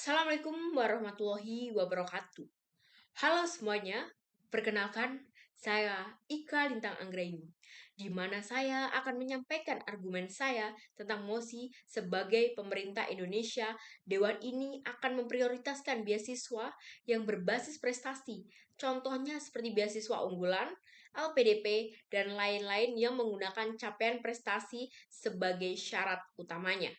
Assalamualaikum warahmatullahi wabarakatuh. Halo semuanya, perkenalkan saya Ika Lintang Anggraini, di mana saya akan menyampaikan argumen saya tentang mosi sebagai pemerintah Indonesia. Dewan ini akan memprioritaskan beasiswa yang berbasis prestasi, contohnya seperti beasiswa unggulan, LPDP, dan lain-lain yang menggunakan capaian prestasi sebagai syarat utamanya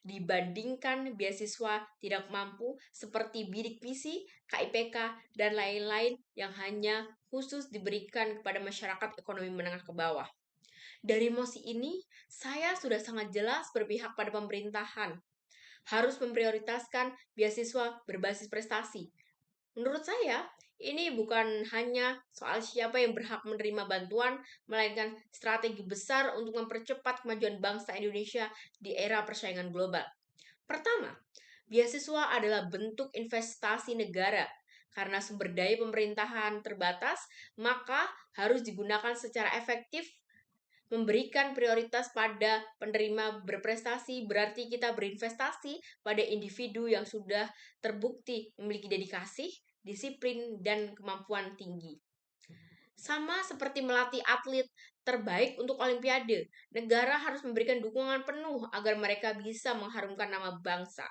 dibandingkan beasiswa tidak mampu seperti bidik misi, KIPK, dan lain-lain yang hanya khusus diberikan kepada masyarakat ekonomi menengah ke bawah. Dari mosi ini, saya sudah sangat jelas berpihak pada pemerintahan, harus memprioritaskan beasiswa berbasis prestasi. Menurut saya, ini bukan hanya soal siapa yang berhak menerima bantuan, melainkan strategi besar untuk mempercepat kemajuan bangsa Indonesia di era persaingan global. Pertama, beasiswa adalah bentuk investasi negara. Karena sumber daya pemerintahan terbatas, maka harus digunakan secara efektif. Memberikan prioritas pada penerima berprestasi berarti kita berinvestasi pada individu yang sudah terbukti memiliki dedikasi, disiplin, dan kemampuan tinggi. Sama seperti melatih atlet terbaik untuk Olimpiade, negara harus memberikan dukungan penuh agar mereka bisa mengharumkan nama bangsa.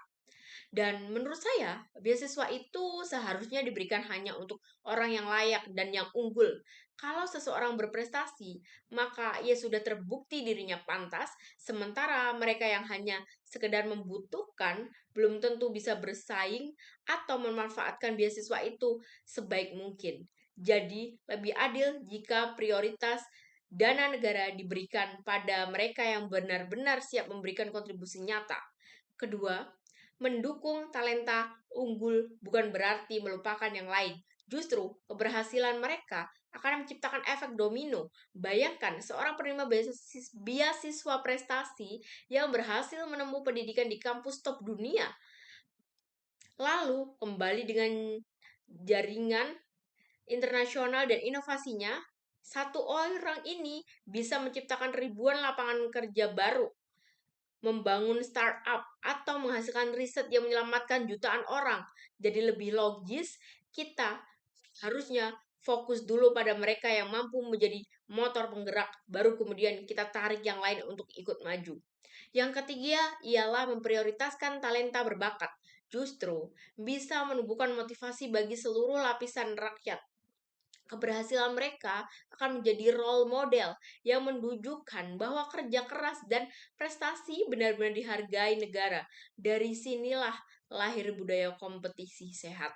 Dan menurut saya, beasiswa itu seharusnya diberikan hanya untuk orang yang layak dan yang unggul. Kalau seseorang berprestasi, maka ia sudah terbukti dirinya pantas, sementara mereka yang hanya sekedar membutuhkan belum tentu bisa bersaing atau memanfaatkan beasiswa itu sebaik mungkin. Jadi, lebih adil jika prioritas dana negara diberikan pada mereka yang benar-benar siap memberikan kontribusi nyata. Kedua, mendukung talenta unggul bukan berarti melupakan yang lain. Justru, keberhasilan mereka akan menciptakan efek domino. Bayangkan seorang penerima beasiswa prestasi yang berhasil menempuh pendidikan di kampus top dunia, lalu kembali dengan jaringan internasional dan inovasinya. Satu orang ini bisa menciptakan ribuan lapangan kerja baru, membangun startup, atau menghasilkan riset yang menyelamatkan jutaan orang. Jadi lebih logis, kita harusnya fokus dulu pada mereka yang mampu menjadi motor penggerak, baru kemudian kita tarik yang lain untuk ikut maju. Yang ketiga ialah memprioritaskan talenta berbakat. Justru bisa menumbuhkan motivasi bagi seluruh lapisan rakyat. Keberhasilan mereka akan menjadi role model yang menunjukkan bahwa kerja keras dan prestasi benar-benar dihargai negara. Dari sinilah lahir budaya kompetisi sehat.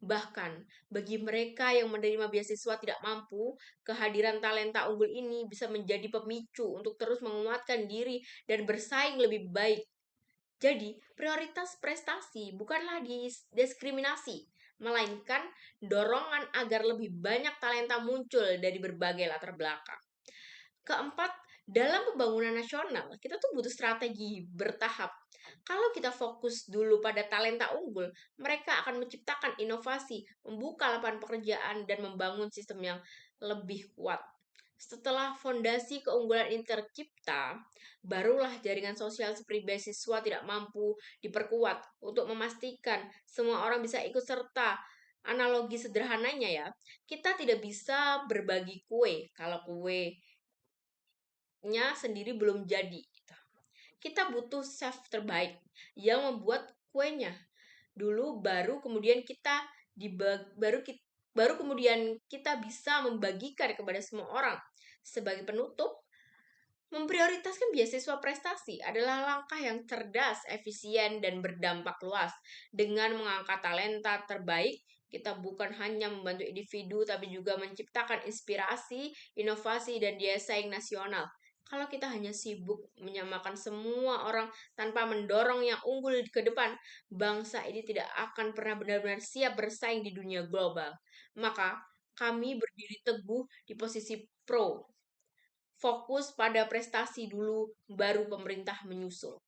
Bahkan, bagi mereka yang menerima beasiswa tidak mampu, kehadiran talenta unggul ini bisa menjadi pemicu untuk terus menguatkan diri dan bersaing lebih baik. Jadi, prioritas prestasi bukanlah diskriminasi, melainkan dorongan agar lebih banyak talenta muncul dari berbagai latar belakang. Keempat, dalam pembangunan nasional, kita tuh butuh strategi bertahap. Kalau kita fokus dulu pada talenta unggul, mereka akan menciptakan inovasi, membuka lapangan pekerjaan, dan membangun sistem yang lebih kuat. Setelah fondasi keunggulan ini tercipta, barulah jaringan sosial seperti beasiswa tidak mampu diperkuat untuk memastikan semua orang bisa ikut serta. Analogi sederhananya ya, kita tidak bisa berbagi kue kalau kuenya sendiri belum jadi. Kita butuh chef terbaik yang membuat kuenya dulu, baru kemudian kita baru kemudian kita bisa membagikan kepada semua orang. Sebagai penutup, memprioritaskan beasiswa prestasi adalah langkah yang cerdas, efisien, dan berdampak luas. Dengan mengangkat talenta terbaik, kita bukan hanya membantu individu, tapi juga menciptakan inspirasi, inovasi, dan daya saing nasional. Kalau kita hanya sibuk menyamakan semua orang tanpa mendorong yang unggul ke depan, bangsa ini tidak akan pernah benar-benar siap bersaing di dunia global. Maka, kami berdiri teguh di posisi pro. Fokus pada prestasi dulu, baru pemerintah menyusul.